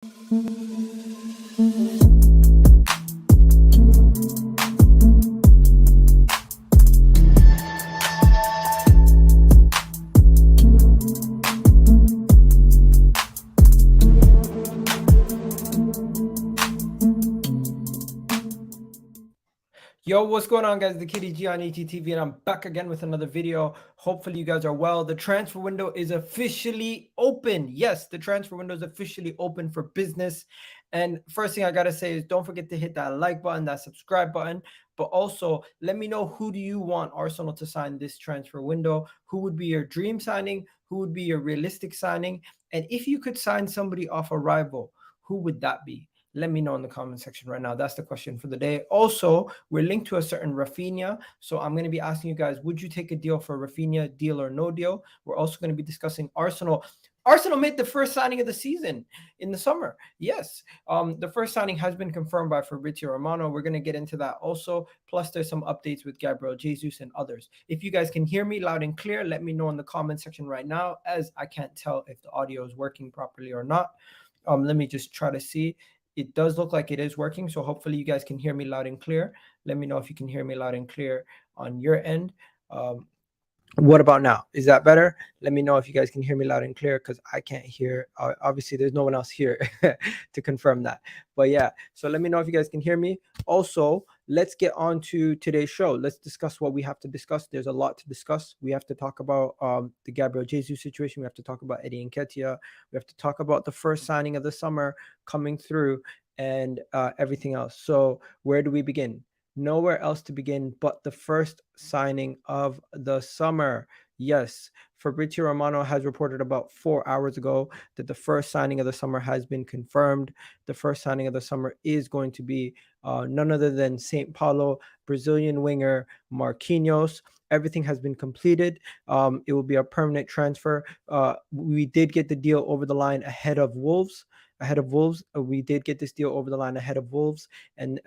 Yo, what's going on, guys? The Kitty G on ETTV, and I'm back again with another video. Hopefully you guys are well. The transfer window is officially open. Yes, the transfer window is officially open for business. And first thing I gotta say is don't forget to hit that like button, that subscribe button. But also let me know, who do you want Arsenal to sign this transfer window? Who would be your dream signing? Who would be your realistic signing? And if you could sign somebody off a rival, who would that be? Let me know in the comment section right now. That's the question for the day. Also, we're linked to a certain Raphinha. So I'm going to be asking you guys, would you take a deal for Raphinha, deal or no deal? We're also going to be discussing Arsenal. Arsenal made the first signing of the season in the summer. Yes, the first signing has been confirmed by Fabrizio Romano. We're going to get into that also. Plus, there's some updates with Gabriel Jesus and others. If you guys can hear me loud and clear, let me know in the comment section right now, as I can't tell if the audio is working properly or not. Let me just try to see. It does look like it is working, so hopefully you guys can hear me loud and clear. Let me know if you can hear me loud and clear on your end. What about now? Is that better? Let me know if you guys can hear me loud and clear, because I can't hear. Obviously, there's no one else here to confirm that. But yeah, so let me know if you guys can hear me. Also, let's get on to today's show. Let's discuss what we have to discuss. There's a lot to discuss. We have to talk about the Gabriel Jesus situation. We have to talk about Eddie Nketiah. We have to talk about the first signing of the summer coming through, and everything else. So where do we begin? Nowhere else to begin but the first signing of the summer. Yes, Fabrizio Romano has reported about 4 hours ago that the first signing of the summer has been confirmed. The first signing of the summer is going to be none other than Sao Paulo Brazilian winger Marquinhos. Everything has been completed. It will be a permanent transfer. We did get the deal over the line ahead of Wolves. We did get this deal over the line ahead of Wolves, and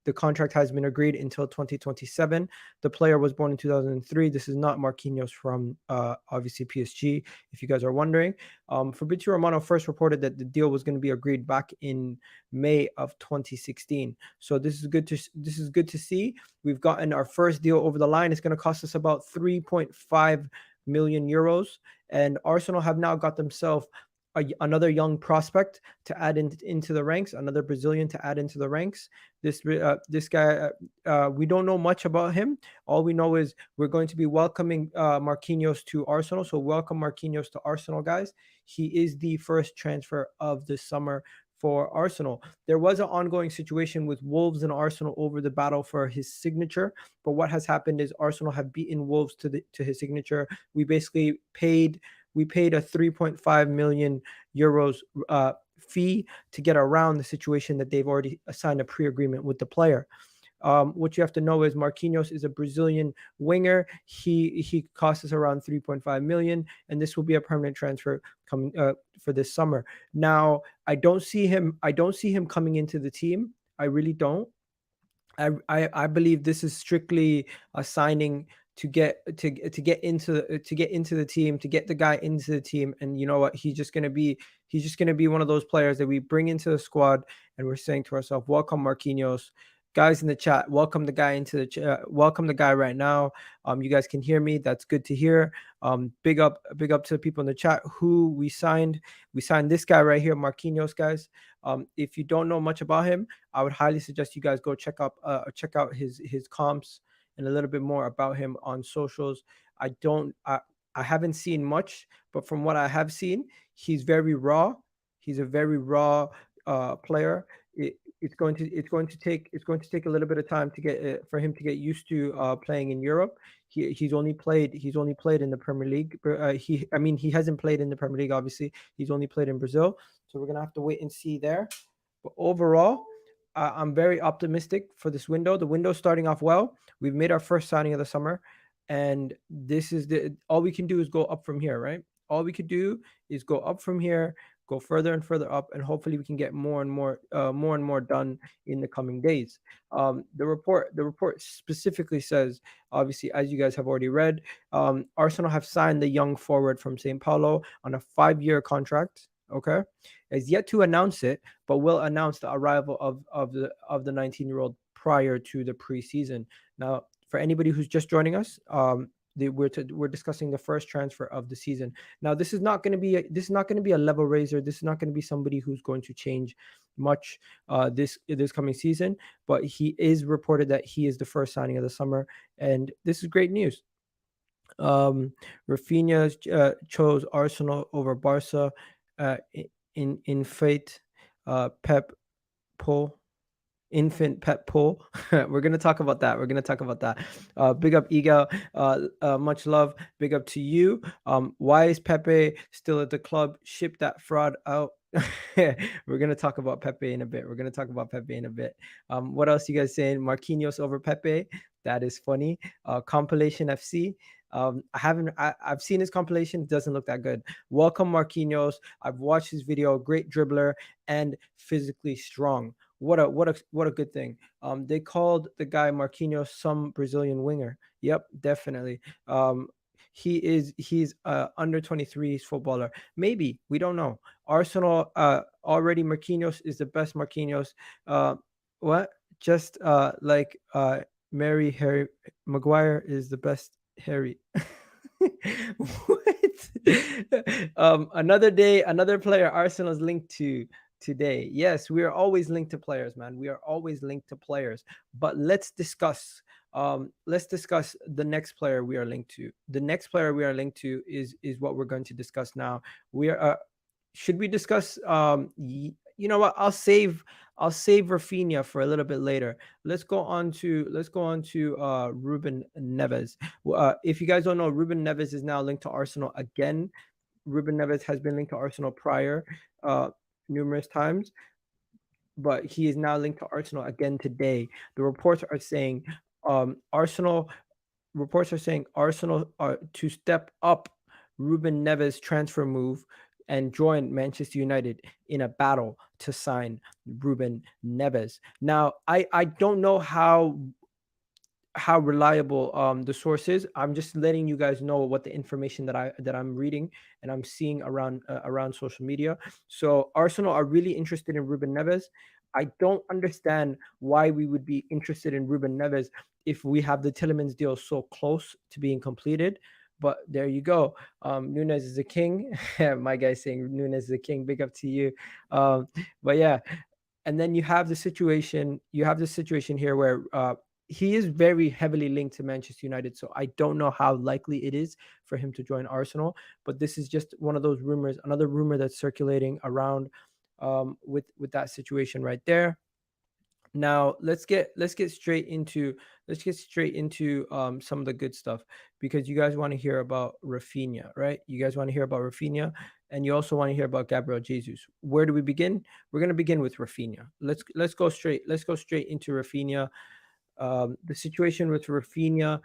the contract has been agreed until 2027. The player was born in 2003. This is not Marquinhos from obviously PSG, if you guys are wondering. Fabrizio Romano first reported that the deal was going to be agreed back in May of 2016. So this is good to see. We've gotten our first deal over the line. It's going to cost us about 3.5 million euros, and Arsenal have now got themselves another young prospect to add into the ranks, another Brazilian to add into the ranks. This guy, we don't know much about him. All we know is we're going to be welcoming Marquinhos to Arsenal. So welcome Marquinhos to Arsenal, guys. He is the first transfer of the summer for Arsenal. There was an ongoing situation with Wolves and Arsenal over the battle for his signature, but what has happened is Arsenal have beaten Wolves to his signature. We basically paid a 3.5 million euros fee to get around the situation that they've already signed a pre-agreement with the player. What you have to know is Marquinhos is a Brazilian winger. He costs us around 3.5 million, and this will be a permanent transfer coming for this summer. Now, I don't see him coming into the team. I really don't. I believe this is strictly a signing to get into the team, to get the guy into the team. And you know what? He's just gonna be one of those players that we bring into the squad, and we're saying to ourselves, welcome Marquinhos. Guys in the chat, welcome the guy into the chat. Welcome the guy right now. You guys can hear me. That's good to hear. Big up to the people in the chat who we signed. We signed this guy right here, Marquinhos, guys. If you don't know much about him, I would highly suggest you guys go check out his comps and a little bit more about him on socials. I haven't seen much, but from what I have seen, he's very raw. He's a very raw player. It's going to take a little bit of time to get for him to get used to playing in Europe. He's only played in the Premier League. He hasn't played in the Premier League, obviously. He's only played in Brazil, so we're gonna have to wait and see there. But overall, I'm very optimistic for this window. The window's starting off well. We've made our first signing of the summer, and this is all we can do is go up from here, right? All we could do is go up from here, go further and further up, and hopefully we can get more and more done in the coming days. The report specifically says, obviously, as you guys have already read, Arsenal have signed the young forward from Sao Paulo on a 5-year contract. Okay, is yet to announce it, but will announce the arrival of the 19-year-old prior to the preseason. Now, for anybody who's just joining us, we're discussing the first transfer of the season. Now, this is not going to be a level raiser. This is not going to be somebody who's going to change much this coming season. But he is reported that he is the first signing of the summer, and this is great news. Raphinha chose Arsenal over Barca in fate. Pep Paul infant pet pull. We're gonna talk about that. We're gonna talk about that. Big up Ego. Much love. Big up to you. Why is Pepe still at the club? Ship that fraud out. We're gonna talk about Pepe in a bit. We're gonna talk about Pepe in a bit. What else you guys saying? Marquinhos over Pepe. That is funny. Compilation FC. I've seen his compilation. It doesn't look that good. Welcome Marquinhos. I've watched his video. Great dribbler and physically strong. What a good thing. They called the guy Marquinhos some Brazilian winger. Yep, definitely. He's under 23's footballer. Maybe, we don't know. Arsenal already Marquinhos is the best Marquinhos. What? Just like Mary Harry Maguire is the best Harry. What? Another day, another player Arsenal's linked to today. Yes, we are always linked to players, man. We are always linked to players. But let's discuss the next player we are linked to. The next player we are linked to is what we're going to discuss now. We are should we discuss you know what? I'll save Raphinha for a little bit later. Let's go on to Ruben Neves. If you guys don't know, Ruben Neves is now linked to Arsenal again. Ruben Neves has been linked to Arsenal prior numerous times, but he is now linked to Arsenal again today. The reports are saying Arsenal are to step up Ruben Neves' transfer move and join Manchester United in a battle to sign Ruben Neves. Now, I don't know how reliable the source is. I'm just letting you guys know what the information that I'm reading and I'm seeing around social media. So Arsenal are really interested in Ruben Neves. I don't understand why we would be interested in Ruben Neves if we have the Tielemans deal so close to being completed. But there you go. Nunes is a king. My guy saying Nunes is a king. Big up to you. But yeah, and then you have the situation. You have the situation here where he is very heavily linked to Manchester United. So I don't know how likely it is for him to join Arsenal. But this is just one of those rumors, another rumor that's circulating around with that situation right there. Now let's get straight into some of the good stuff, because you guys want to hear about Raphinha, right? You guys want to hear about Raphinha, and you also want to hear about Gabriel Jesus. Where do we begin? We're gonna begin with Raphinha. Let's go straight into Raphinha. The situation with Raphinha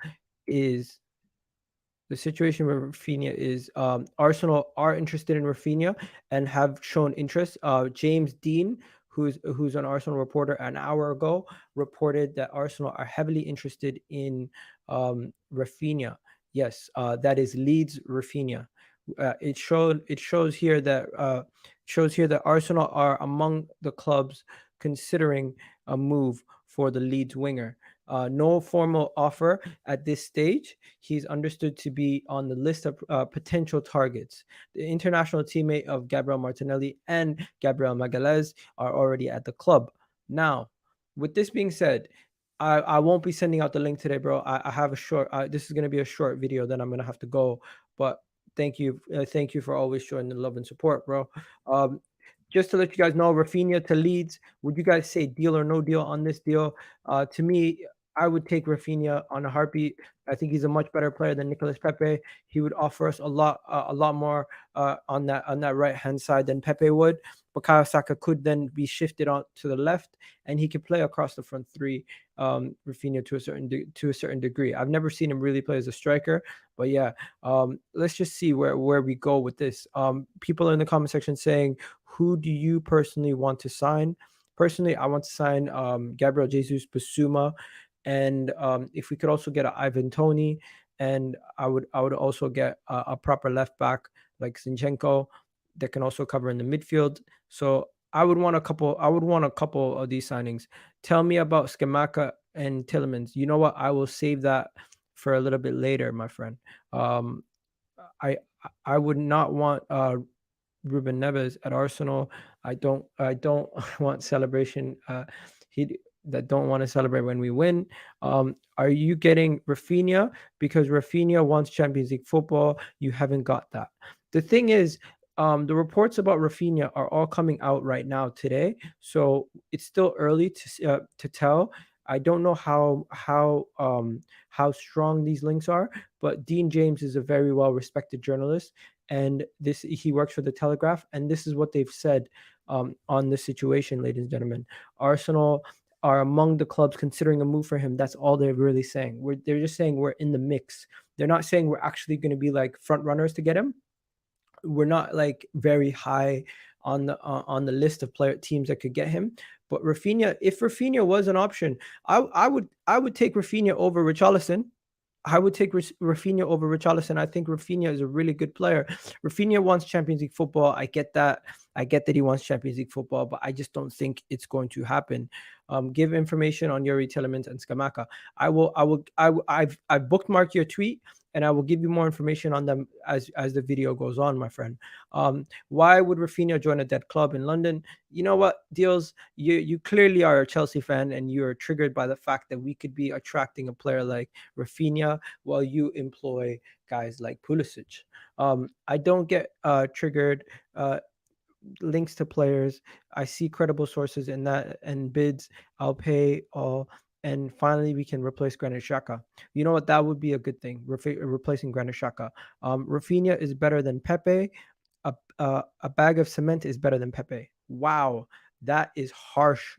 is Arsenal are interested in Raphinha and have shown interest. James Dean, who's an Arsenal reporter, an hour ago reported that Arsenal are heavily interested in Raphinha. Yes, that is Leeds Raphinha. It shows here that Arsenal are among the clubs considering a move for the Leeds winger. No formal offer at this stage. He's understood to be on the list of potential targets. The international teammate of Gabriel Martinelli and Gabriel Magalhaes are already at the club. Now, with this being said, I won't be sending out the link today, bro. I have a short. This is going to be a short video. Then I'm going to have to go. But thank you for always showing the love and support, bro. Just to let you guys know, Raphinha to Leeds. Would you guys say deal or no deal on this deal? To me, I would take Raphinha on a heartbeat. I think he's a much better player than Nicolas Pepe. He would offer us a lot more on that right hand side than Pepe would. Bukayo Saka could then be shifted on to the left, and he could play across the front three. Raphinha to a certain degree. I've never seen him really play as a striker, but yeah. Let's just see where we go with this. People in the comment section saying, who do you personally want to sign? Personally, I want to sign Gabriel Jesus, Bissouma, and if we could also get an Ivan Toney, and I would also get a proper left back like Zinchenko. that can also cover in the midfield. So I would want a couple. I would want a couple of these signings. Tell me about Scamacca and Tielemans. You know what? I will save that for a little bit later, my friend. Um, I I would not want Ruben Neves at Arsenal. I don't want celebration. He that don't want to celebrate when we win. Are you getting Raphinha because Raphinha wants Champions League football? You haven't got that. The thing is, the reports about Raphinha are all coming out right now today, so it's still early to tell. I don't know how strong these links are, but Dean James is a very well respected journalist, and this he works for the Telegraph, and this is what they've said on this situation, ladies and gentlemen. Arsenal are among the clubs considering a move for him. That's all they're really saying. They're just saying we're in the mix. They're not saying we're actually going to be like front runners to get him. We're not like very high on the list of player teams that could get him. But Raphinha, if Raphinha was an option, I would take Raphinha over Richarlison. I would take Raphinha over Richarlison. I think Raphinha is a really good player. Raphinha wants Champions League football. I get that. I get that he wants Champions League football, but I just don't think it's going to happen. Give information on Yuri Tielemans and Scamacca. I've bookmarked your tweet, and I will give you more information on them as the video goes on, my friend. Why would Raphinha join a dead club in London? You know what, Deals? You clearly are a Chelsea fan, and you are triggered by the fact that we could be attracting a player like Raphinha while you employ guys like Pulisic. I don't get triggered. Links to players. I see credible sources in that and bids. I'll pay all. And finally, we can replace Granit Xhaka. You know what? That would be a good thing, replacing Granit Xhaka. Raphinha is better than Pepe. A bag of cement is better than Pepe. Wow, that is harsh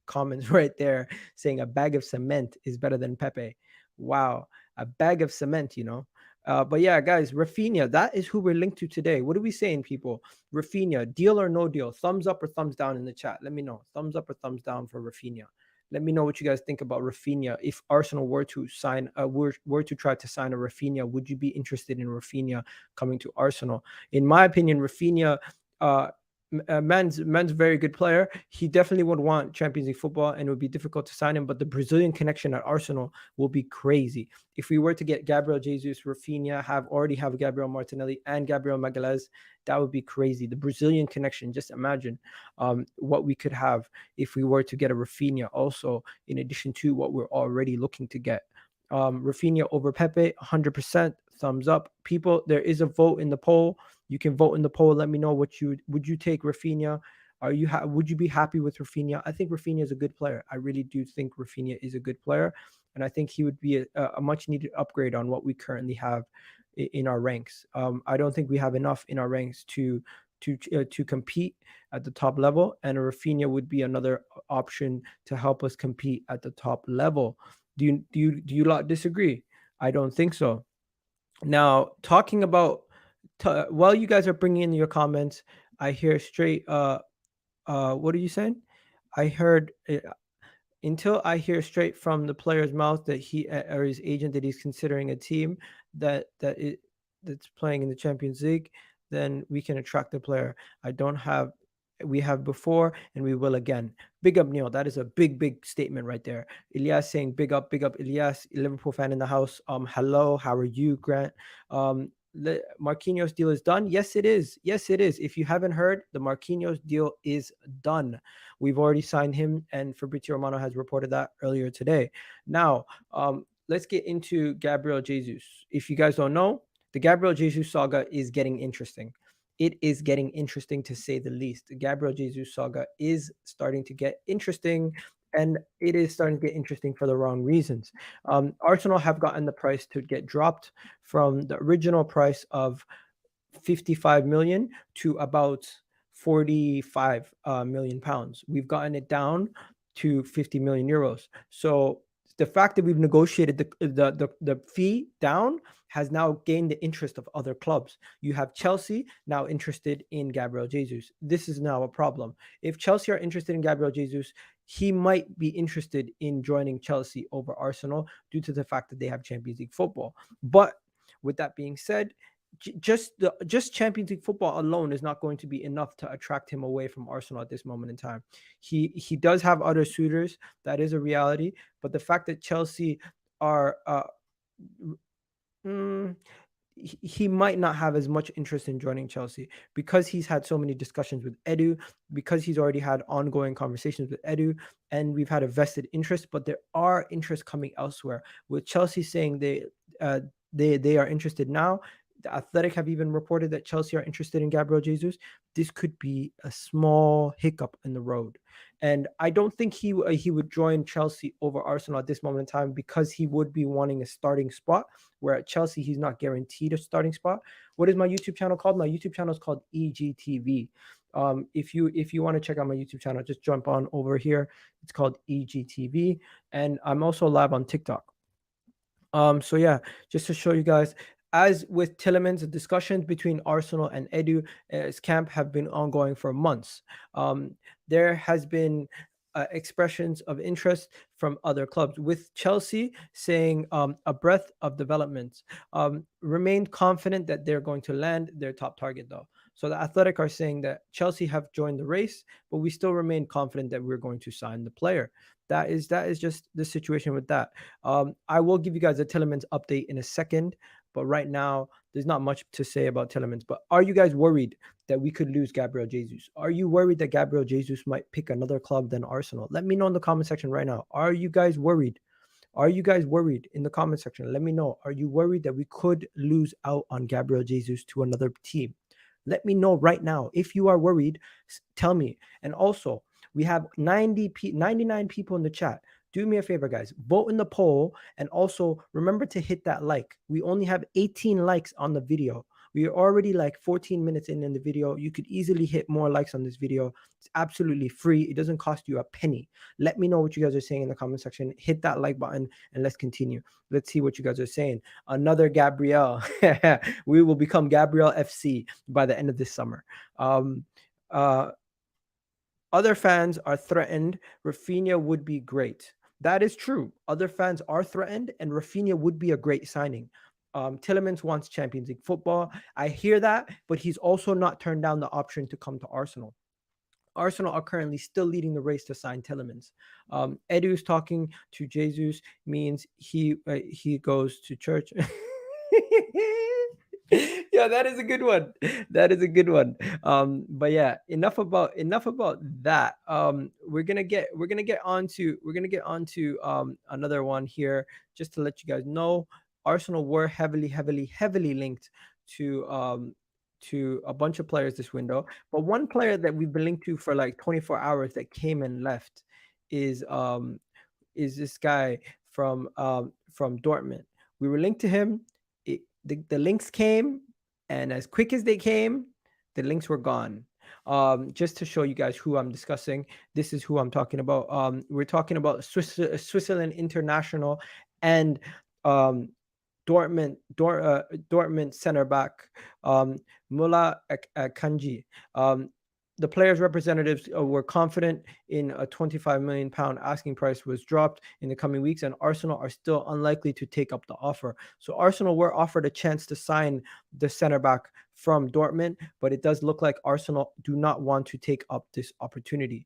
comments right there, saying a bag of cement is better than Pepe. Wow, a bag of cement, you know. But yeah, guys, Raphinha, that is who we're linked to today. What are we saying, people? Raphinha, deal or no deal? Thumbs up or thumbs down in the chat. Let me know. Thumbs up or thumbs down for Raphinha. Let me know what you guys think about Raphinha. If Arsenal were to sign, were to try to sign a Raphinha, would you be interested in Raphinha coming to Arsenal? In my opinion, Raphinha, uh, man's very good player. He definitely would want Champions League football, and it would be difficult to sign him. But the Brazilian connection at Arsenal will be crazy. If we were to get Gabriel Jesus, Raphinha, already have Gabriel Martinelli and Gabriel Magalhaes, that would be crazy. The Brazilian connection. Just imagine what we could have if we were to get a Raphinha. Also, in addition to what we're already looking to get. Raphinha over Pepe, 100%. Thumbs up, people. There is a vote in the poll. You can vote in the poll. Let me know would you take Raphinha? Would you be happy with Raphinha? I think Raphinha is a good player. I really do think Raphinha is a good player, and I think he would be a much needed upgrade on what we currently have in our ranks. I don't think we have enough in our ranks to compete at the top level, and a Raphinha would be another option to help us compete at the top level. Do you lot disagree? I don't think so. Now, talking about while you guys are bringing in your comments, I hear straight. What are you saying? I heard until I hear straight from the player's mouth that he or his agent that he's considering a team that's playing in the Champions League, then we can attract the player. I don't have. We have before and we will again. Big up Neil. That is a big statement right there. Elias saying big up, Elias, Liverpool fan in the house. Hello, how are you, Grant? The Marquinhos deal is done. Yes, it is. Yes, it is. If you haven't heard, the Marquinhos deal is done. We've already signed him, and Fabrizio Romano has reported that earlier today. Now, let's get into Gabriel Jesus. If you guys don't know, the Gabriel Jesus saga is getting interesting. It is getting interesting to say the least. The Gabriel Jesus saga is starting to get interesting, and it is starting to get interesting for the wrong reasons. Arsenal have gotten the price to get dropped from the original price of 55 million to about 45 million pounds. We've gotten it down to 50 million euros. So the fact that we've negotiated the fee down has now gained the interest of other clubs. You have Chelsea now interested in Gabriel Jesus. This is now a problem. If Chelsea are interested in Gabriel Jesus, he might be interested in joining Chelsea over Arsenal due to the fact that they have Champions League football. But with that being said, just Champions League football alone is not going to be enough to attract him away from Arsenal at this moment in time. He does have other suitors. That is a reality. But the fact that Chelsea are mm, he might not have as much interest in joining Chelsea because he's had so many discussions with Edu, because he's already had ongoing conversations with Edu, and we've had a vested interest. But there are interests coming elsewhere. With Chelsea saying uh, they are interested now. The Athletic have even reported that Chelsea are interested in Gabriel Jesus. This could be a small hiccup in the road, and I don't think he would join Chelsea over Arsenal at this moment in time because he would be wanting a starting spot. Where at Chelsea, he's not guaranteed a starting spot. What is my YouTube channel called? My YouTube channel is called EGTV. If you want to check out my YouTube channel, just jump on over here. It's called EGTV, and I'm also live on TikTok. So yeah, just to show you guys, as with Tielemans, the discussions between Arsenal and Edu camp have been ongoing for months. There has been expressions of interest from other clubs, with Chelsea saying a breadth of developments. Remained confident that they're going to land their top target though. So the Athletic are saying that Chelsea have joined the race, but we still remain confident that we're going to sign the player. That is just the situation with that. I will give you guys a Tielemans update in a second, but right now there's not much to say about Tielemans. But are you guys worried that we could lose Gabriel Jesus? Are you worried that Gabriel Jesus might pick another club than Arsenal? Let me know in the comment section right now. Are you guys worried? Are you guys worried in the comment section? Let me know. Are you worried that we could lose out on Gabriel Jesus to another team? Let me know right now. If you are worried, tell me. And also, we have 99 people in the chat. Do me a favor, guys. Vote in the poll, and also remember to hit that like. We only have 18 likes on the video. We are already like 14 minutes in the video. You could easily hit more likes on this video. It's absolutely free. It doesn't cost you a penny. Let me know what you guys are saying in the comment section. Hit that like button and let's continue. Let's see what you guys are saying. Another Gabriel. We will become Gabriel FC by the end of this summer. Uh, Other fans are threatened. Raphinha would be great. That is true. Other fans are threatened, and Raphinha would be a great signing. Tielemans wants Champions League football. I hear that, but he's also not turned down the option to come to Arsenal. Arsenal are currently still leading the race to sign Tielemans. Edu's talking to Jesus means he goes to church. Yeah, that is a good one. That is a good one. But yeah, enough about that. We're gonna get onto another one here, just to let you guys know. Arsenal were heavily linked to a bunch of players this window, but one player that we've been linked to for like 24 hours that came and left is this guy from Dortmund. We were linked to him. The links came, and as quick as they came, the links were gone. Just to show you guys who I'm discussing, this is who I'm talking about. We're talking about Switzerland international and Dortmund center back Mullah Akanji. The players' representatives were confident in a 25 million pound asking price was dropped in the coming weeks, and Arsenal are still unlikely to take up the offer. So Arsenal were offered a chance to sign the center back from Dortmund, but it does look like Arsenal do not want to take up this opportunity.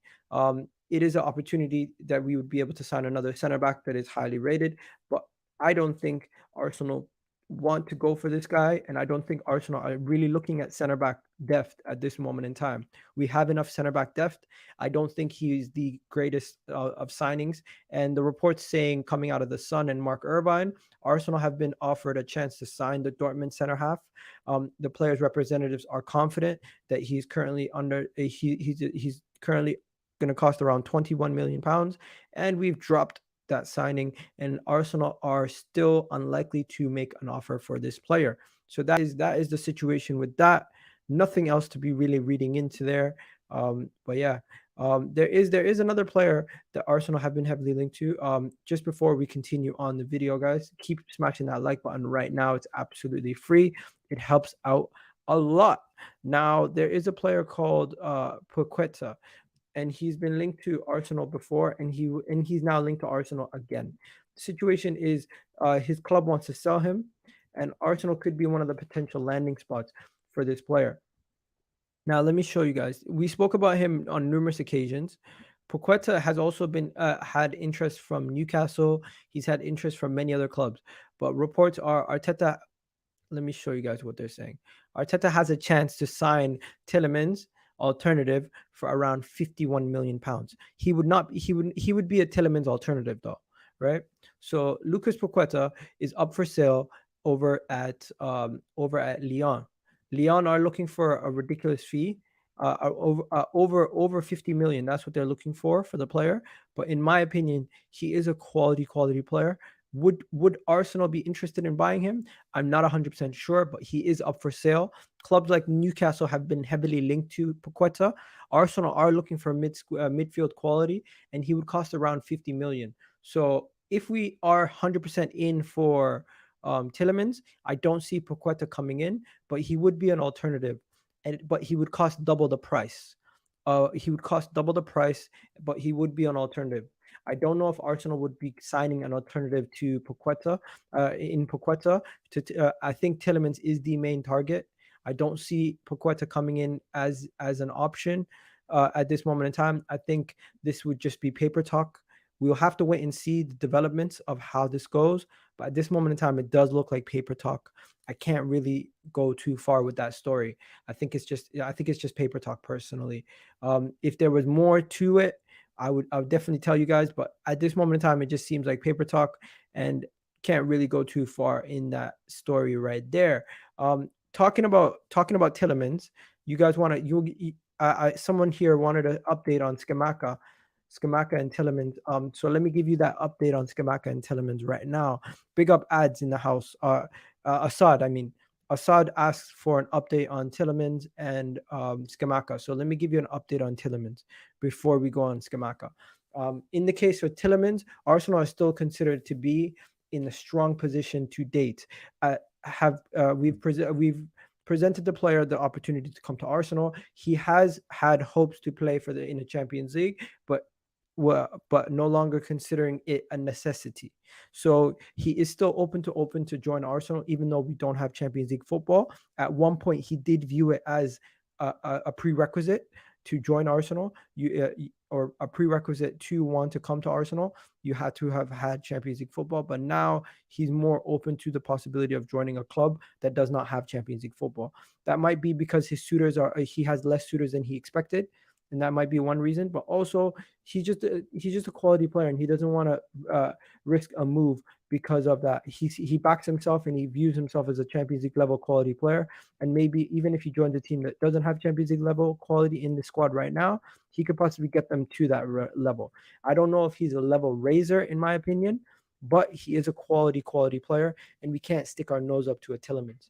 It is an opportunity that we would be able to sign another center back that is highly rated, but I don't think Arsenal want to go for this guy, and I don't think Arsenal are really looking at center back depth at this moment in time. We have enough center back depth. I don't think he's the greatest of signings. And the reports saying coming out of the Sun and Mark Irvine, Arsenal have been offered a chance to sign the Dortmund center half. The players' representatives are confident that he's currently he's currently going to cost around 21 million pounds, and we've dropped that signing, and Arsenal are still unlikely to make an offer for this player. So that is the situation with that. Nothing else to be really reading into there. But yeah, there is another player that Arsenal have been heavily linked to. Just before we continue on the video, guys, keep smashing that like button right now. It's absolutely free. It helps out a lot. Now there is a player called Paqueta, and he's been linked to Arsenal before, and he's now linked to Arsenal again. The situation is his club wants to sell him, and Arsenal could be one of the potential landing spots for this player. Now, let me show you guys. We spoke about him on numerous occasions. Paqueta has also been had interest from Newcastle. He's had interest from many other clubs, but reports are Arteta. Let me show you guys what they're saying. Arteta has a chance to sign Tielemans alternative for around 51 million pounds. He would be a Tielemans alternative though, right? So Lucas Paqueta is up for sale over at Lyon. Lyon are looking for a ridiculous fee. Over 50 million. That's what they're looking for the player. But in my opinion, he is a quality player. Would Arsenal be interested in buying him? I'm not 100% sure, but he is up for sale. Clubs like Newcastle have been heavily linked to Paqueta. Arsenal are looking for midfield quality, and he would cost around 50 million. So if we are 100% in for Tielemans, I don't see Paqueta coming in, but he would be an alternative, but he would cost double the price. He would cost double the price, but he would be an alternative. I don't know if Arsenal would be signing an alternative to Paqueta. In Paqueta, I think Tielemans is the main target. I don't see Paqueta coming in as an option at this moment in time. I think this would just be paper talk. We'll have to wait and see the developments of how this goes. But at this moment in time, it does look like paper talk. I can't really go too far with that story. I think it's just paper talk personally. If there was more to it, I would definitely tell you guys. But at this moment in time, it just seems like paper talk, and can't really go too far in that story right there. Talking about Tielemans, you guys want to someone here wanted an update on Scamacca and Tielemans. So let me give you that update on Scamacca and Tielemans right now. Big up ads in the house. Assad asked for an update on Tielemans and Scamacca. So let me give you an update on Tielemans before we go on Scamacca. In the case of Tielemans, Arsenal is still considered to be in a strong position to date. We've presented the player the opportunity to come to Arsenal. He has had hopes to play in the Champions League, but no longer considering it a necessity. So he is still open to join Arsenal, even though we don't have Champions League football. At one point, he did view it as a prerequisite to join Arsenal. Or a prerequisite to want to come to Arsenal, you had to have had Champions League football. But now he's more open to the possibility of joining a club that does not have Champions League football. That might be because he has less suitors than he expected, and that might be one reason. But also, he's just a quality player, and he doesn't want to risk a move because of that. He backs himself, and he views himself as a Champions League level quality player. And maybe even if he joins a team that doesn't have Champions League level quality in the squad right now, he could possibly get them to that level. I don't know if he's a level raiser, in my opinion, but he is a quality player, and we can't stick our nose up to a Tielemans.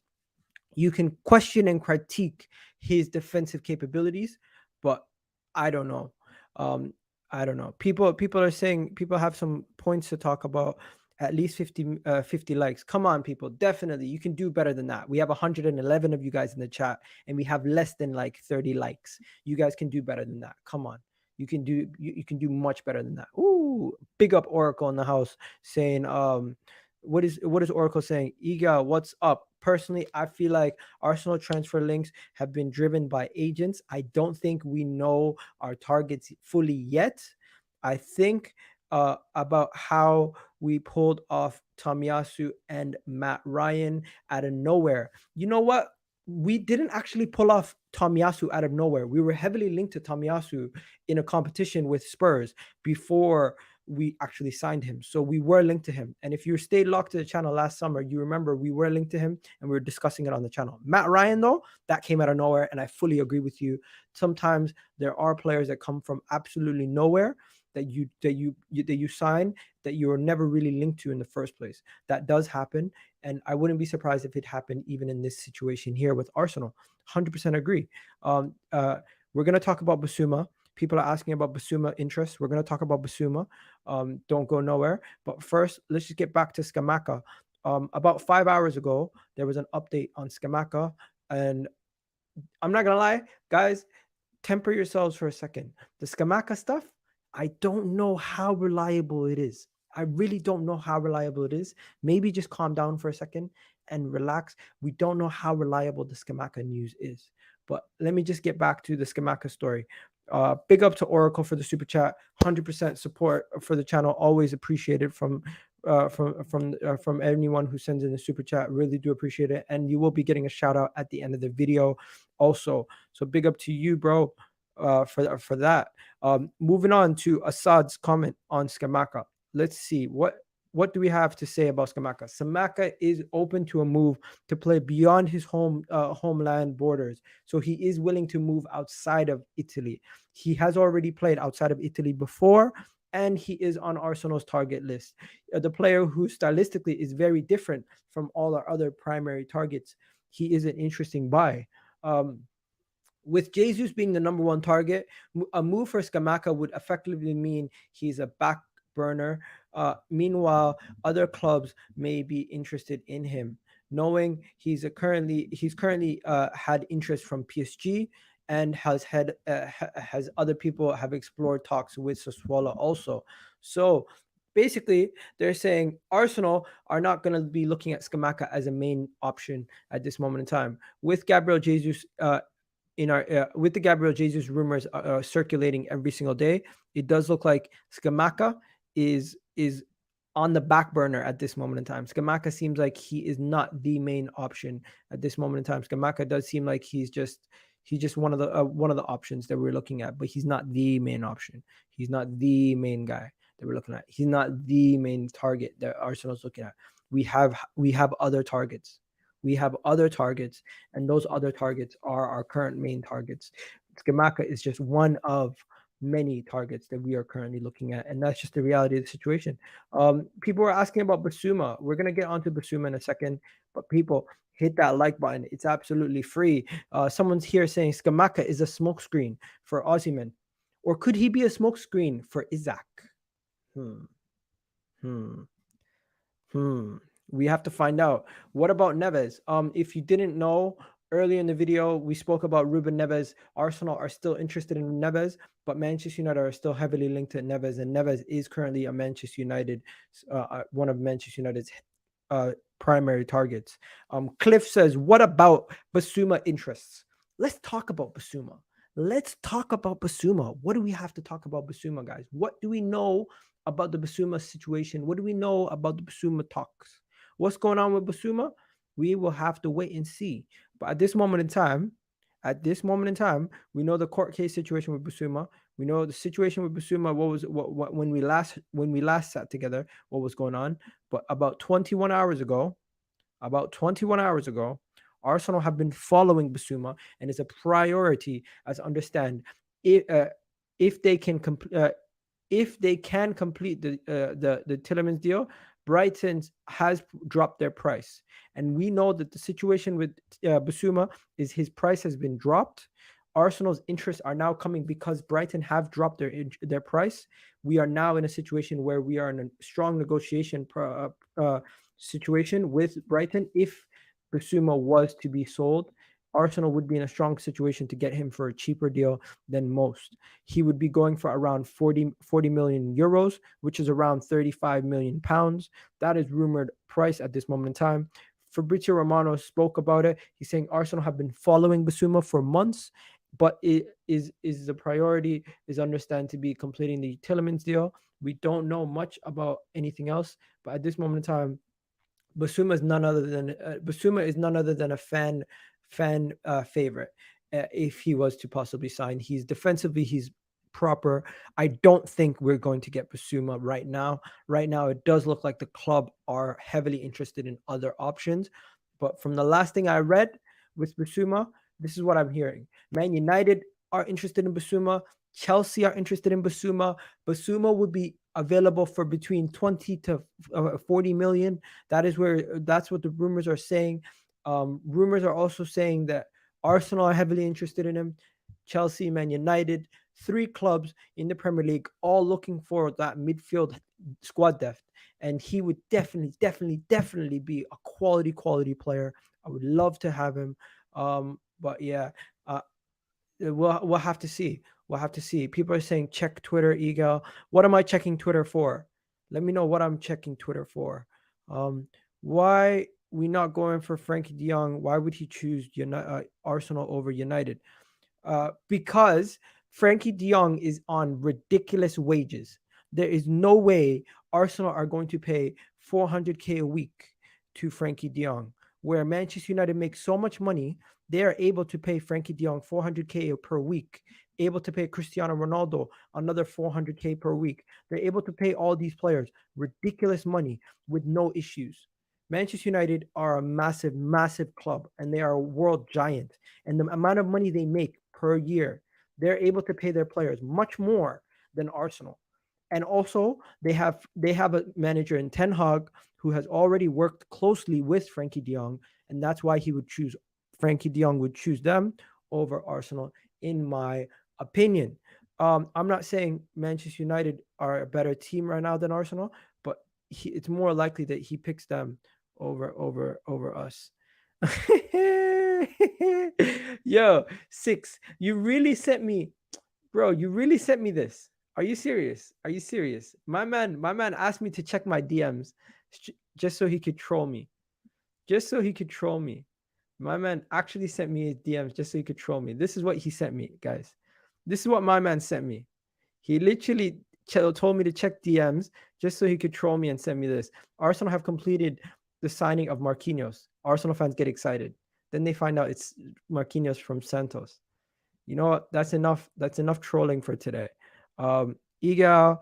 You can question and critique his defensive capabilities, but I don't know. I don't know. People are saying, people have some points to talk about. At least 50 likes. Come on, people. Definitely. You can do better than that. We have 111 of you guys in the chat, and we have less than like 30 likes. You guys can do better than that. Come on. You can do much better than that. Ooh, big up Oracle in the house saying, what is Oracle saying? Iga, what's up? Personally, I feel like Arsenal transfer links have been driven by agents. I don't think we know our targets fully yet. I think about how we pulled off Tomiyasu and Matt Ryan out of nowhere. You know what? We didn't actually pull off Tomiyasu out of nowhere. We were heavily linked to Tomiyasu in a competition with Spurs before we actually signed him. So we were linked to him. And if you stayed locked to the channel last summer, you remember we were linked to him and we were discussing it on the channel. Matt Ryan, though, that came out of nowhere. And I fully agree with you. Sometimes there are players that come from absolutely nowhere that you sign that you were never really linked to in the first place. That does happen. And I wouldn't be surprised if it happened even in this situation here with Arsenal. 100% agree. We're going to talk about Bissouma. People are asking about Bissouma interest. We're going to talk about Bissouma. Don't go nowhere. But first, let's just get back to Scamacca. About 5 hours ago, there was an update on Scamacca. And I'm not going to lie, guys, temper yourselves for a second. The Scamacca stuff, I don't know how reliable it is. I really don't know how reliable it is. Maybe just calm down for a second and relax. We don't know how reliable the Scamacca news is. But let me just get back to the Scamacca story. Big up to Oracle for the super chat. 100% support for the channel. Always appreciated from anyone who sends in a super chat. Really do appreciate it, and you will be getting a shout out at the end of the video also. So big up to you, bro, for that. Moving on to Assad's comment on Scamacca. Let's see what do we have to say about Scamacca. Scamacca is open to a move to play beyond his homeland borders, so he is willing to move outside of Italy. He has already played outside of Italy before, and he is on Arsenal's target list. The player who stylistically is very different from all our other primary targets. He is an interesting buy. With Jesus being the number one target, a move for Scamacca would effectively mean he's a back burner. Meanwhile, other clubs may be interested in him, knowing he's currently had interest from PSG and has other people have explored talks with Sassuolo also. So basically, they're saying Arsenal are not going to be looking at Scamacca as a main option at this moment in time. With Gabriel Jesus in our with the Gabriel Jesus rumors circulating every single day, it does look like Scamacca is on the back burner at this moment in time. Scamacca seems like he is not the main option at this moment in time. Scamacca does seem like he's just one of the options that we're looking at, but he's not the main option. He's not the main guy that we're looking at. He's not the main target that Arsenal's looking at. We have other targets. We have other targets, and those other targets are our current main targets. Scamacca is just one of many targets that we are currently looking at, and that's just the reality of the situation. People are asking about Bissouma. We're gonna get onto Bissouma in a second, but people, hit that like button. It's absolutely free. Someone's here saying Scamacca is a smokescreen for Osimhen, or could he be a smokescreen for Isaac? Hmm. Hmm. Hmm. We have to find out. What about Neves? If you didn't know, earlier in the video, we spoke about Ruben Neves. Arsenal are still interested in Neves, but Manchester United are still heavily linked to Neves, and Neves is currently a Manchester United, one of Manchester United's primary targets. Cliff says, what about Bissouma interests? Let's talk about Bissouma. Let's talk about Bissouma. What do we have to talk about Bissouma, guys? What do we know about the Bissouma situation? What do we know about the Bissouma talks? What's going on with Bissouma? We will have to wait and see. But at this moment in time, we know the court case situation with Bissouma. We know the situation with Bissouma. What when we last sat together? What was going on? But about 21 hours ago, Arsenal have been following Bissouma, and it's a priority. As understand, if they can complete the Tielemans deal, Brighton has dropped their price, and we know that the situation with Bissouma is his price has been dropped. Arsenal's interests are now coming because Brighton have dropped their price. We are now in a situation where we are in a strong negotiation situation with Brighton. If Bissouma was to be sold, Arsenal would be in a strong situation to get him for a cheaper deal than most. He would be going for around 40 million euros, which is around 35 million pounds. That is rumored price at this moment in time. Fabrizio Romano spoke about it. He's saying Arsenal have been following Bissouma for months, but it is the priority is understand to be completing the Tielemans deal. We don't know much about anything else, but at this moment in time, Bissouma is none other than a fan favorite. If he was to possibly sign, he's proper. I don't think we're going to get Bissouma right now. Right now, it does look like the club are heavily interested in other options. But from the last thing I read with Bissouma, this is what I'm hearing. Man United are interested in Bissouma. Chelsea are interested in Bissouma. Bissouma would be available for between 20 to 40 million. That's what the rumors are saying. Rumors are also saying that Arsenal are heavily interested in him. Chelsea, Man United, 3 clubs in the Premier League, all looking for that midfield squad depth. And he would definitely be a quality player. I would love to have him. But yeah, we'll have to see. We'll have to see. People are saying check Twitter, Eagle. What am I checking Twitter for? Let me know what I'm checking Twitter for. Why we not going for Frankie de Jong. Why would he choose Arsenal over United? Because Frankie de Jong is on ridiculous wages. There is no way Arsenal are going to pay 400k a week to Frankie de Jong, where Manchester United makes so much money, they are able to pay Frankie de Jong 400k per week, able to pay Cristiano Ronaldo another 400k per week. They're able to pay all these players ridiculous money with no issues. Manchester United are a massive, massive club, and they are a world giant. And the amount of money they make per year, they're able to pay their players much more than Arsenal. And also, they have a manager in Ten Hag who has already worked closely with Frankie de Jong, and that's why Frankie de Jong would choose them over Arsenal, in my opinion. I'm not saying Manchester United are a better team right now than Arsenal, but it's more likely that he picks them over us. Yo, 6. You really sent me, bro. You really sent me this. Are you serious? Are you serious? My man asked me to check my DMs just so he could troll me. Just so he could troll me. My man actually sent me his DMs just so he could troll me. This is what he sent me, guys. This is what my man sent me. He literally told me to check DMs just so he could troll me and send me this. Arsenal have completed the signing of Marquinhos. Arsenal fans get excited. Then they find out it's Marquinhos from Santos. You know what? That's enough. That's enough trolling for today. Igal,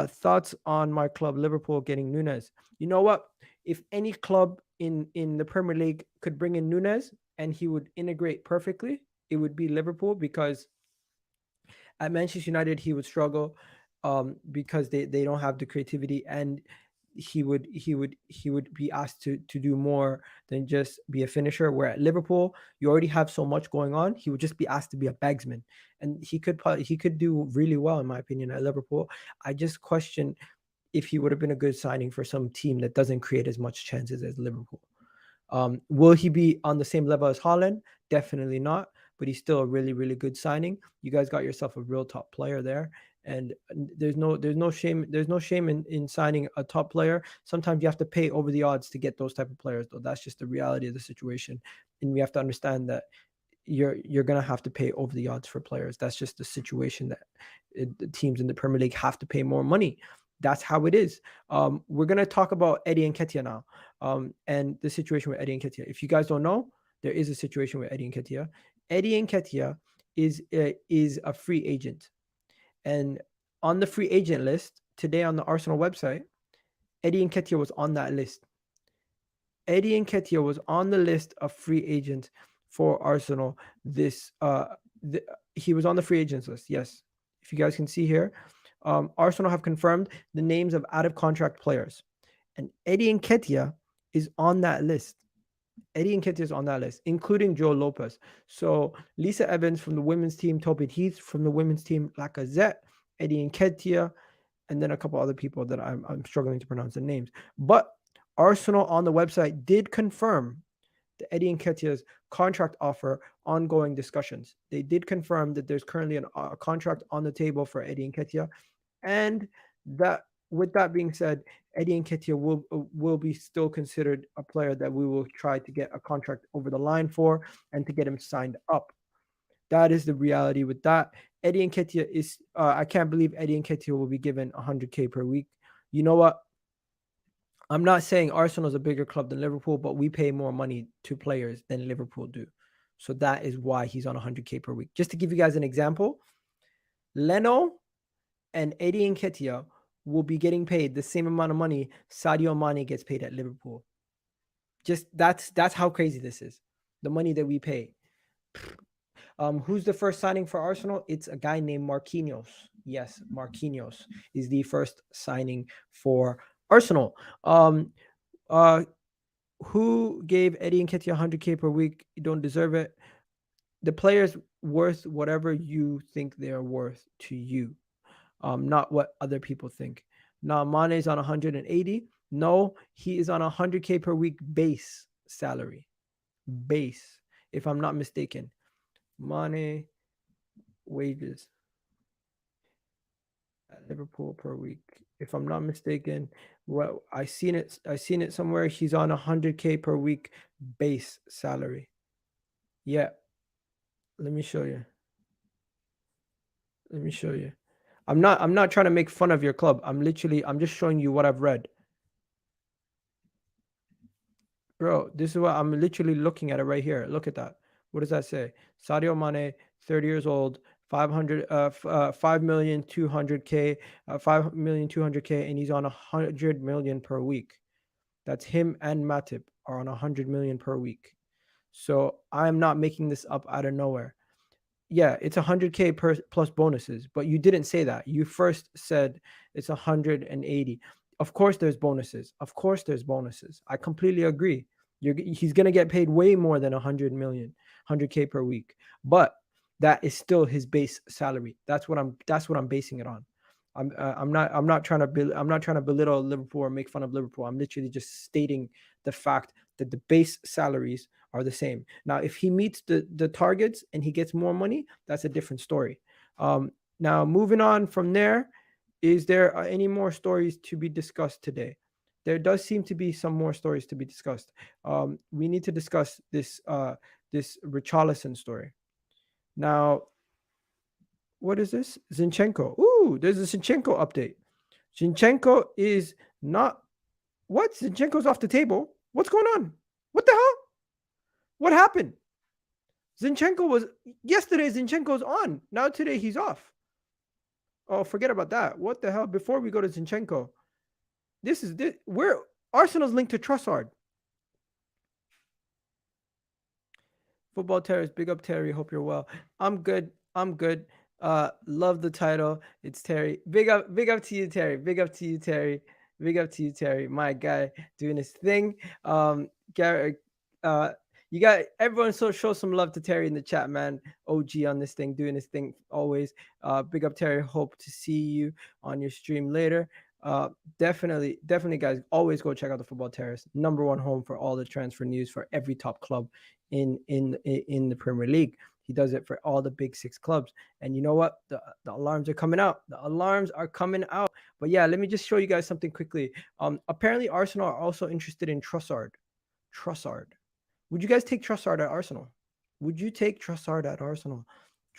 thoughts on my club Liverpool getting Nunes? You know what? If any club in the Premier League could bring in Nunes and he would integrate perfectly, it would be Liverpool, because at Manchester United he would struggle because they don't have the creativity, and he would be asked to do more than just be a finisher. Where at Liverpool you already have so much going on, he would just be asked to be a bagsman, and he could do really well in my opinion at Liverpool. I just question if he would have been a good signing for some team that doesn't create as much chances as Liverpool. Will he be on the same level as Haaland? Definitely not, but he's still a really, really good signing. You guys got yourself a real top player there. And there's no shame in signing a top player. Sometimes you have to pay over the odds to get those type of players, though. That's just the reality of the situation. And we have to understand that you're gonna have to pay over the odds for players. That's just the situation that the teams in the Premier League have to pay more money. That's how it is. We're gonna talk about Eddie Nketiah now, and the situation with Eddie Nketiah. If you guys don't know, there is a situation with Eddie Nketiah. Eddie Nketiah is a free agent, and on the free agent list today on the Arsenal website, Eddie Nketiah was on that list. Eddie Nketiah was on the list of free agents for Arsenal. He was on the free agents list. Yes, if you guys can see here, Arsenal have confirmed the names of out of contract players, and Eddie Nketiah is on that list. Eddie Nketiah is on that list, including Joe Lopez. So Lisa Evans from the women's team, Tobit Heath from the women's team, Lacazette, Eddie Nketiah, and then a couple other people that I'm struggling to pronounce the names. But Arsenal on the website did confirm the Eddie Nketiah's contract offer, ongoing discussions. They did confirm that there's currently a contract on the table for Eddie Nketiah, and that, with that being said, Eddie Nketiah will be still considered a player that we will try to get a contract over the line for and to get him signed up. That is the reality with that. Eddie Nketiah is, I can't believe Eddie Nketiah will be given 100k per week. You know what? I'm not saying Arsenal is a bigger club than Liverpool, but we pay more money to players than Liverpool do. So that is why he's on 100k per week. Just to give you guys an example, Leno and Eddie Nketiah will be getting paid the same amount of money Sadio Mane gets paid at Liverpool. Just that's how crazy this is. The money that we pay. Who's the first signing for Arsenal? It's a guy named Marquinhos. Yes, Marquinhos is the first signing for Arsenal. Who gave Eddie Nketiah 100k per week? You don't deserve it. The player's worth whatever you think they're worth to you, not what other people think. Now, Mane's on 180. No, he is on 100k per week base salary. Base, if I'm not mistaken. Mane wages. Liverpool per week. If I'm not mistaken, well, I seen it somewhere. He's on 100K per week base salary. Yeah, let me show you. Let me show you. I'm not trying to make fun of your club. I'm just showing you what I've read. Bro, this is what I'm literally looking at it right here. Look at that. What does that say? Sadio Mane, 30 years old, 5,200K, 5,200K, and he's on 100 million per week. That's him and Matip are on 100 million per week. So I'm not making this up out of nowhere. Yeah, it's 100K plus bonuses, but you didn't say that. You first said it's 180. Of course there's bonuses. Of course there's bonuses. I completely agree. He's going to get paid way more than 100 million, 100K per week. But that is still his base salary. That's what I'm basing it on. I'm not trying to belittle Liverpool or make fun of Liverpool. I'm literally just stating the fact that the base salaries are the same. Now, if he meets the targets and he gets more money, that's a different story. Now, moving on from there, is there any more stories to be discussed today? There does seem to be some more stories to be discussed. We need to discuss this Richarlison story. Now, what is this? Zinchenko. Ooh, there's a Zinchenko update. Zinchenko is not. What? Zinchenko's off the table? What's going on? What the hell? What happened? Zinchenko was yesterday. Zinchenko's on. Now today he's off. Oh, forget about that. What the hell? Before we go to Zinchenko, this where Arsenal's linked to Trossard. Football Terrors, big up Terry. Hope you're well. I'm good. Love the title. It's Terry. Big up to you, Terry. Big up to you, Terry. Big up to you, Terry. My guy doing his thing. Gary, you got everyone. So show some love to Terry in the chat, man. OG on this thing, doing his thing always. Big up Terry. Hope to see you on your stream later. Definitely, guys. Always go check out the Football Terrace, #1 home for all the transfer news for every top club in the Premier League. He does it for all the big 6 clubs. And you know what? The alarms are coming out. The alarms are coming out. But yeah, let me just show you guys something quickly. Apparently Arsenal are also interested in Trossard. Would you guys take Trossard at Arsenal? Would you take Trossard at Arsenal?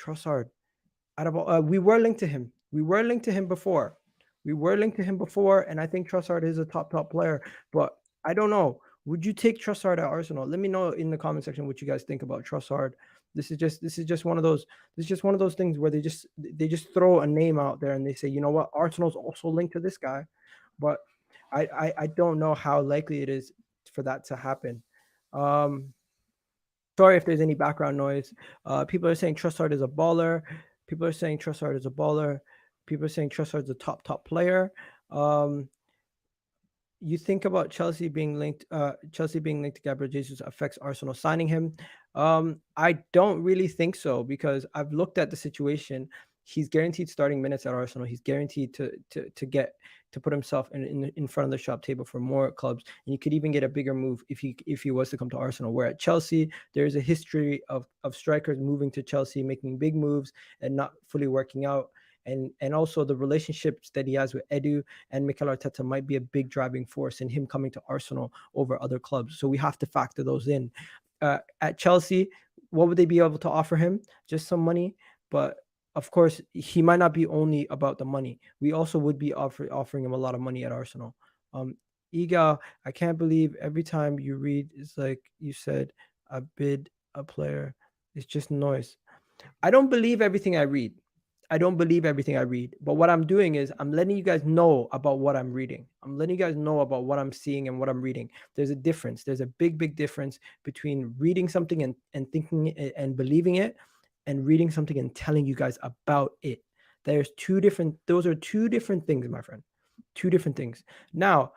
Trossard. We were linked to him. Before. And I think Trossard is a top player. But I don't know. Would you take Trossard at Arsenal? Let me know in the comment section what you guys think about Trossard. This is just one of those things where they just throw a name out there and they say, you know what, Arsenal's also linked to this guy. But I don't know how likely it is for that to happen. Sorry if there's any background noise. People are saying Trossard is a baller. People are saying Trossard's a top player. You think about Chelsea being linked to Gabriel Jesus affects Arsenal signing him. I don't really think so, because I've looked at the situation. He's guaranteed starting minutes at Arsenal. He's guaranteed to put himself in front of the shop table for more clubs, and you could even get a bigger move if he was to come to Arsenal. Where at Chelsea, there's a history of strikers moving to Chelsea, making big moves and not fully working out. And also the relationships that he has with Edu and Mikel Arteta might be a big driving force in him coming to Arsenal over other clubs. So we have to factor those in. At Chelsea, what would they be able to offer him? Just some money. But of course, he might not be only about the money. We also would be offering him a lot of money at Arsenal. Iga, I can't believe every time you read, it's like you said, a bid, a player. It's just noise. I don't believe everything I read. But what I'm doing is I'm letting you guys know about what I'm reading. I'm letting you guys know about what I'm seeing and what I'm reading. There's a difference. There's a big difference between reading something and thinking it and believing it, and reading something and telling you guys about it. Those are two different things, my friend. Two different things. Now,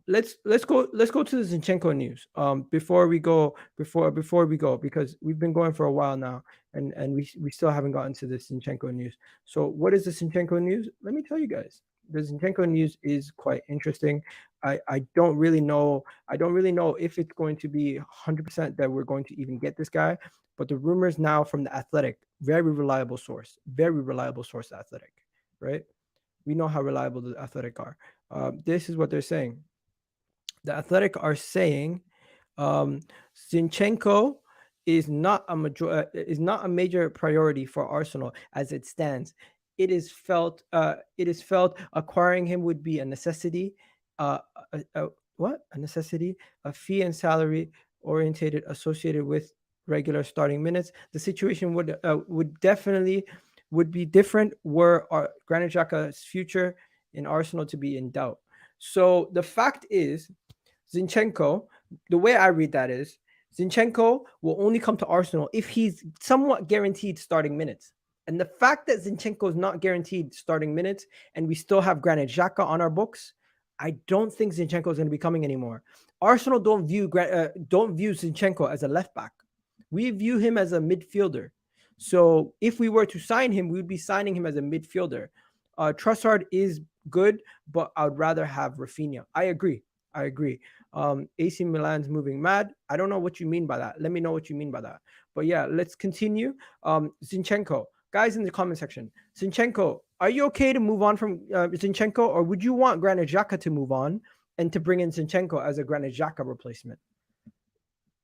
let's go to the Zinchenko news. Before we go, because we've been going for a while now, and we still haven't gotten to the Zinchenko news. So what is the Zinchenko news? Let me tell you guys. The Zinchenko news is quite interesting. I don't really know if it's going to be 100% that we're going to even get this guy, but the rumors now from the Athletic, very reliable source, The Athletic, right? We know how reliable the Athletic are. This is what they're saying. The Athletic are saying um, Zinchenko is not a major priority for Arsenal as it stands. It is felt acquiring him would be a necessity. Uh, what a necessity? A fee and salary orientated associated with regular starting minutes. The situation would definitely would be different were Granit Xhaka's future in Arsenal to be in doubt. So the fact is, Zinchenko, the way I read that is Zinchenko will only come to Arsenal if he's somewhat guaranteed starting minutes. And the fact that Zinchenko is not guaranteed starting minutes and we still have Granit Xhaka on our books, I don't think Zinchenko is going to be coming anymore. Arsenal don't view Zinchenko as a left back. We view him as a midfielder. So if we were to sign him, we would be signing him as a midfielder. Trossard is good, but I would rather have Raphinha. I agree. I agree. AC Milan's moving mad. I don't know what you mean by that. Let me know what you mean by that. But yeah, let's continue. Zinchenko, guys in the comment section. Zinchenko, are you okay to move on from Zinchenko, or would you want Granit Xhaka to move on and to bring in Zinchenko as a Granit Xhaka replacement?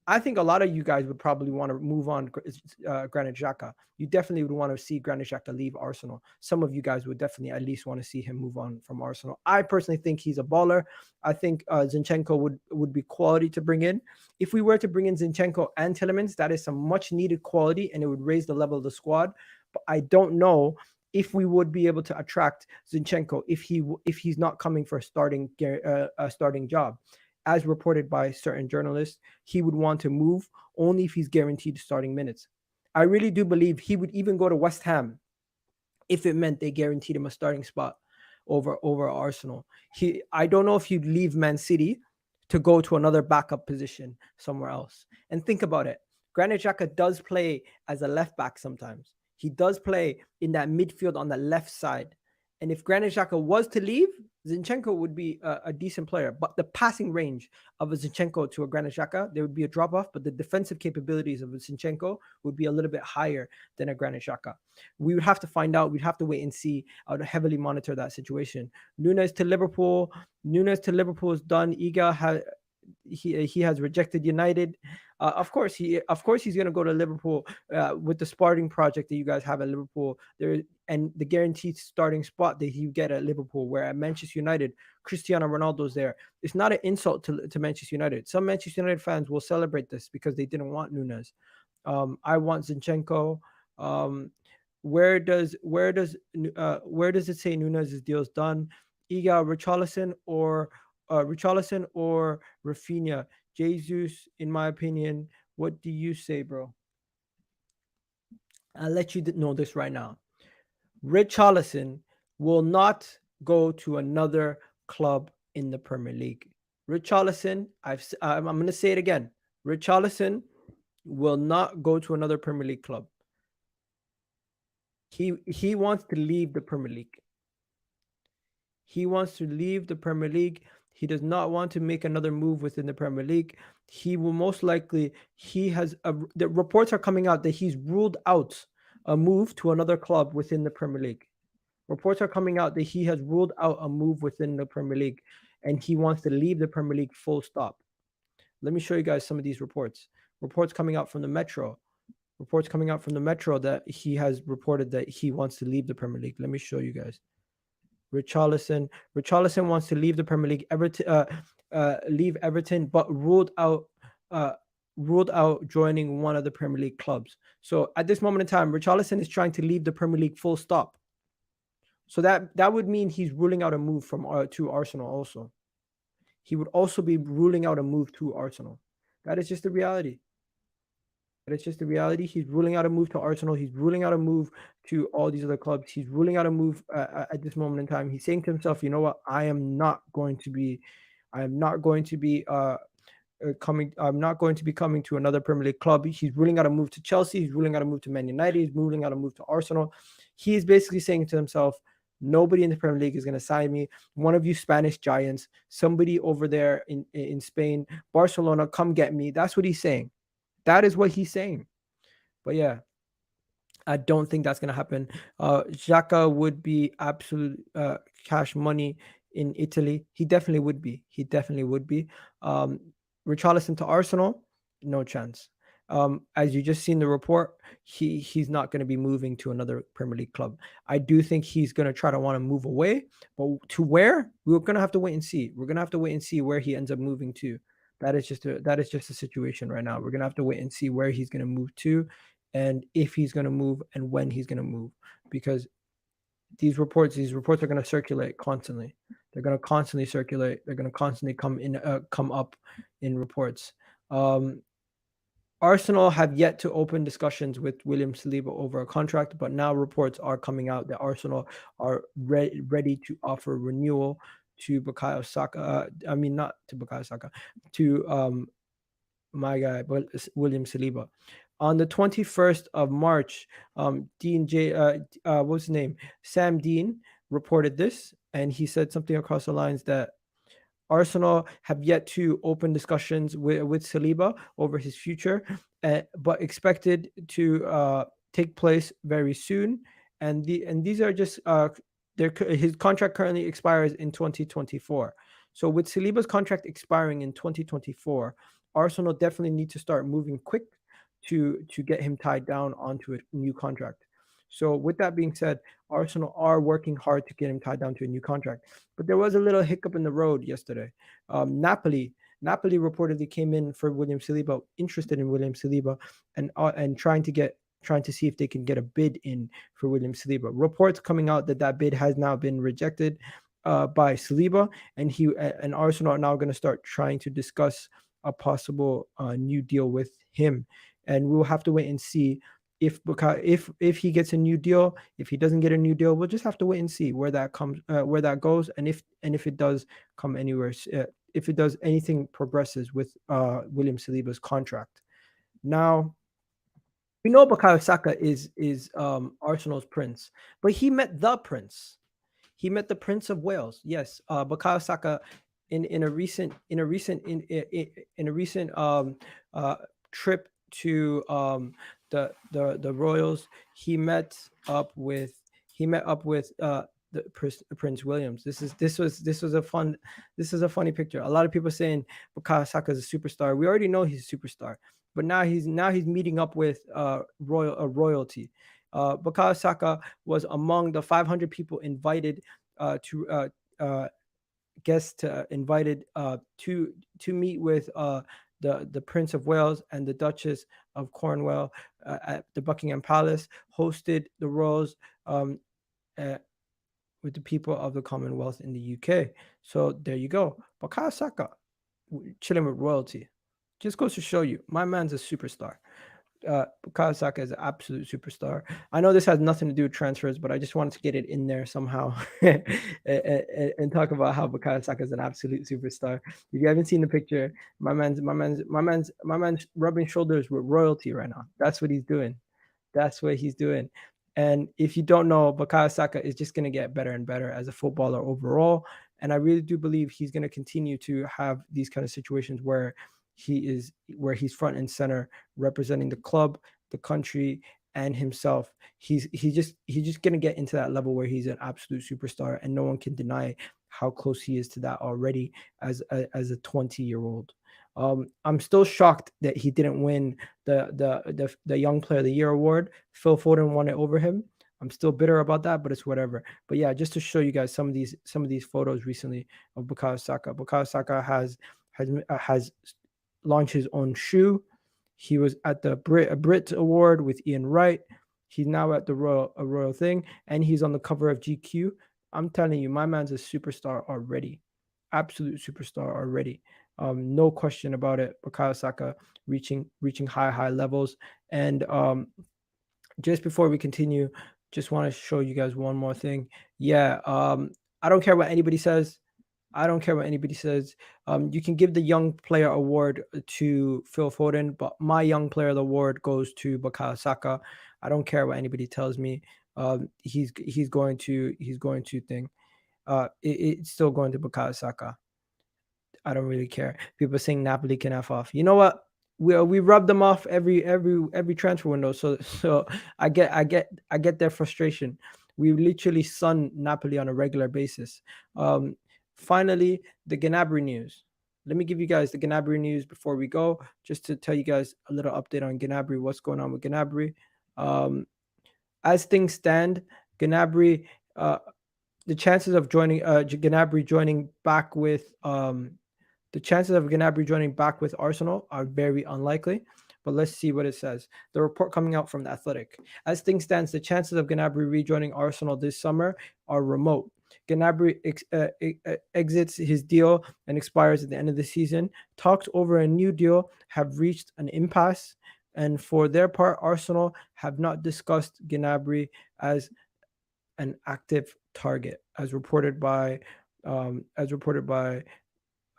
I think a lot of you guys would probably want to move on Granit Xhaka. You definitely would want to see Granit Xhaka leave Arsenal. Some of you guys would definitely at least want to see him move on from Arsenal. I personally think he's a baller. I think Zinchenko would be quality to bring in. If we were to bring in Zinchenko and Tielemans, that is some much needed quality, and it would raise the level of the squad. But I don't know if we would be able to attract Zinchenko if he's not coming for a starting job. As reported by certain journalists, he would want to move only if he's guaranteed starting minutes. I really do believe he would even go to West Ham if it meant they guaranteed him a starting spot over Arsenal. I don't know if he'd leave Man City to go to another backup position somewhere else. And think about it. Granit Xhaka does play as a left back sometimes. He does play in that midfield on the left side. And if Granit Xhaka was to leave, Zinchenko would be a decent player. But the passing range of a Zinchenko to a Granit Xhaka, there would be a drop off. But the defensive capabilities of a Zinchenko would be a little bit higher than a Granit Xhaka. We would have to find out. We'd have to wait and see. I would heavily monitor that situation. Nunes to Liverpool is done. He has rejected United. Of course he's going to go to Liverpool with the Sparting project that you guys have at Liverpool there, and the guaranteed starting spot that you get at Liverpool. Where at Manchester United, Cristiano Ronaldo's there. It's not an insult to Manchester United. Some Manchester United fans will celebrate this because they didn't want Nunes. I want Zinchenko. Where does it say Nunes' deal is done? Iga Richarlison or Raphinha. Jesus, in my opinion, what do you say, bro? I'll let you know this right now. Richarlison will not go to another club in the Premier League. Richarlison, I'm going to say it again. Richarlison will not go to another Premier League club. He wants to leave the Premier League. He wants to leave the Premier League. He does not want to make another move within the Premier League. He will most likely, the reports are coming out that he's ruled out a move to another club within the Premier League. Reports are coming out that he has ruled out a move within the Premier League and he wants to leave the Premier League full stop. Let me show you guys some of these reports. Reports coming out from the Metro. That he has reported that he wants to leave the Premier League. Let me show you guys. Richarlison wants to leave the Premier League. Leave Everton, but ruled out joining one of the Premier League clubs. So at this moment in time, Richarlison is trying to leave the Premier League full stop. So that would mean he's ruling out a move from to Arsenal also. He would also be ruling out a move to Arsenal. That is just the reality. He's ruling out a move to Arsenal. He's ruling out a move to all these other clubs. He's ruling out a move at this moment in time. He's saying to himself, you know what? I'm not going to be coming to another Premier League club. He's ruling out a move to Chelsea. He's ruling out a move to Man United. He's ruling out a move to Arsenal. He's basically saying to himself, nobody in the Premier League is going to sign me. One of you Spanish giants, somebody over there in Spain, Barcelona, come get me. That's what he's saying. That is what he's saying. But yeah, I don't think that's going to happen. Xhaka would be absolute cash money in Italy. He definitely would be. He definitely would be. Um, Richarlison to Arsenal, no chance. As you just seen the report, he's not going to be moving to another Premier League club. I do think he's going to try to want to move away, but to where, we're going to have to wait and see. We're going to have to wait and see where he ends up moving to. That is just a situation right now. We're going to have to wait and see where he's going to move to, and if he's going to move and when he's going to move, because these reports are going to circulate constantly. They're going to constantly circulate. They're going to constantly come up in reports. Arsenal have yet to open discussions with William Saliba over a contract, but now reports are coming out that Arsenal are ready to offer renewal to Bukayo Saka. Not to Bukayo Saka, to my guy, but William Saliba. On the 21st of March, what's his name? Sam Dean reported this, and he said something across the lines that Arsenal have yet to open discussions with Saliba over his future, but expected to take place very soon. And these are just his contract currently expires in 2024. So with Saliba's contract expiring in 2024, Arsenal definitely need to start moving quick to get him tied down onto a new contract. So with that being said, Arsenal are working hard to get him tied down to a new contract. But there was a little hiccup in the road yesterday. Napoli reportedly came in for William Saliba, interested in William Saliba, and trying to see if they can get a bid in for William Saliba. Reports coming out that bid has now been rejected by Saliba, and Arsenal are now going to start trying to discuss a possible new deal with him, and we'll have to wait and see if he gets a new deal. If he doesn't get a new deal, we'll just have to wait and see where that goes, and if it does come anywhere, if it does anything progresses with William Saliba's contract. Now, we know Bukayo Saka is Arsenal's prince, but he met the prince. He met the Prince of Wales. Yes, Bukayo Saka in a recent trip to the Royals, he met up with the Prince Williams. This was a funny picture. A lot of people saying Bukayo Saka is a superstar. We already know he's a superstar, but now he's meeting up with royalty. Bukayo Saka was among the 500 people invited invited to meet with the Prince of Wales and the Duchess of Cornwall at the Buckingham Palace, hosted the Royals with the people of the Commonwealth in the UK. So there you go. Bukayo Saka chilling with royalty. Just goes to show you, my man's a superstar. Bukayo Saka is an absolute superstar. I know this has nothing to do with transfers, but I just wanted to get it in there somehow and talk about how Bukayo Saka is an absolute superstar. If you haven't seen the picture, my man's rubbing shoulders with royalty right now. That's what he's doing. That's what he's doing. And if you don't know, Bukayo Saka is just going to get better and better as a footballer overall. And I really do believe he's going to continue to have these kind of situations where he's front and center representing the club, the country, and himself. He's just going to get into that level where he's an absolute superstar, and no one can deny how close he is to that already as a 20-year-old. I'm still shocked that he didn't win the Young Player of the Year award. Phil Foden won it over him. I'm still bitter about that, but it's whatever. But yeah, just to show you guys some of these photos recently of Bukayo Saka. Bukayo Saka has launched his own shoe. He was at the Brit Award with Ian Wright. He's now at the Royal thing, and he's on the cover of GQ. I'm telling you, my man's a superstar already. Absolute superstar already. No question about it. Bukayo Saka reaching high levels. And just before we continue, just want to show you guys one more thing. Yeah, I don't care what anybody says. You can give the Young Player Award to Phil Foden, but my Young Player Award goes to Bukayo Saka. I don't care what anybody tells me. He's going to thing. It's still going to Bukayo Saka. I don't really care. People saying Napoli can F off. You know what? we rub them off every transfer window. So I get their frustration. We literally sun Napoli on a regular basis. Um, Finally, the Gnabry news. Let me give you guys the Gnabry news before we go, just to tell you guys a little update on Gnabry, what's going on with Gnabry. Um, as things stand, Gnabry, uh, the chances of joining Gnabry joining back with the chances of Gnabry joining back with Arsenal are very unlikely, but let's see what it says. The report coming out from The Athletic. As things stands, the chances of Gnabry rejoining Arsenal this summer are remote. Gnabry exits his deal and expires at the end of the season. Talks over a new deal have reached an impasse, and for their part, Arsenal have not discussed Gnabry as an active target, as reported by um, as reported by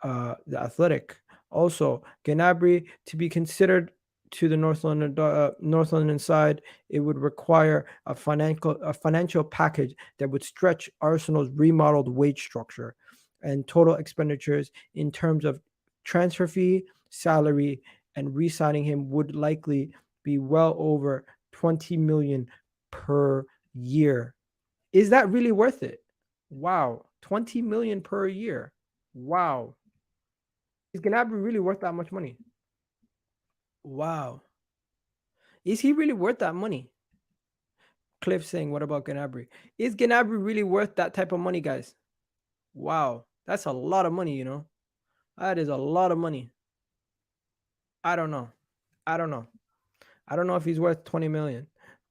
the Athletic. Also, Gnabry to be considered to the North London side, it would require a financial package that would stretch Arsenal's remodeled wage structure and total expenditures in terms of transfer fee, salary, and re-signing him would likely be well over 20 million per year. Is that really worth it? Wow, 20 million per year. Wow. Is Gnabry really worth that much money? Wow. Is he really worth that money? Cliff saying, what about Gnabry? Is Gnabry really worth that type of money, guys? Wow. That's a lot of money, you know? That is a lot of money. I don't know. I don't know. I don't know if he's worth 20 million.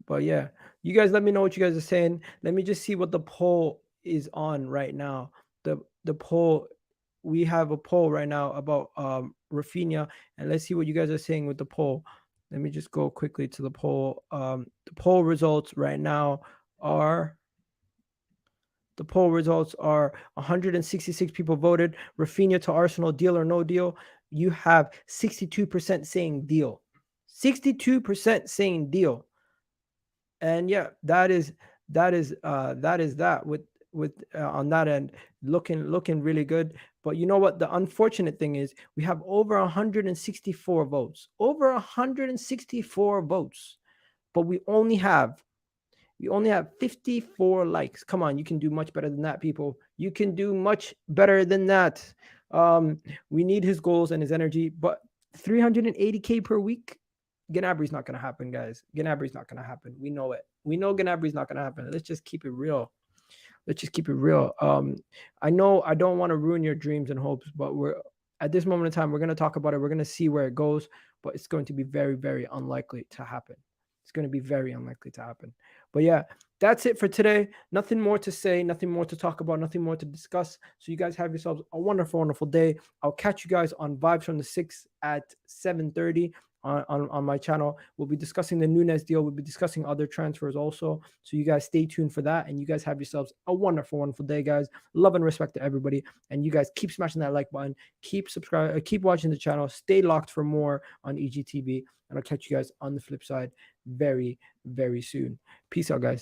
But yeah, you guys let me know what you guys are saying. Let me just see what the poll is on right now. The poll, we have a poll right now about Raphinha, and let's see what you guys are saying with the poll. Let me just go quickly to the poll. The poll results right now are 166 people voted. Raphinha to Arsenal, deal or no deal. You have 62% saying deal. 62% saying deal. And yeah, that is with on that end, looking really good. But you know what, the unfortunate thing is we have over 164 votes, but we only have 54 likes. Come on, you can do much better than that, people. You can do much better than that. We need his goals and his energy, but 380k per week, Gnabry's not gonna happen, guys. Gnabry's not gonna happen. We know it. We know Gnabry's not gonna happen. Let's just keep it real. I know I don't want to ruin your dreams and hopes, but we're at this moment in time, we're gonna talk about it. We're gonna see where it goes, but it's going to be very, very unlikely to happen. It's going to be very unlikely to happen. But yeah, that's it for today. Nothing more to say, nothing more to talk about, nothing more to discuss. So you guys have yourselves a wonderful, wonderful day. I'll catch you guys on Vibes from the 6 at 7:30 on my channel. We'll be discussing the Nunes deal. We'll be discussing other transfers also. So you guys stay tuned for that. And you guys have yourselves a wonderful, wonderful day, guys. Love and respect to everybody. And you guys keep smashing that like button. Keep subscribing. Keep watching the channel. Stay locked for more on EGTV. And I'll catch you guys on the flip side very, very soon. Peace out, guys.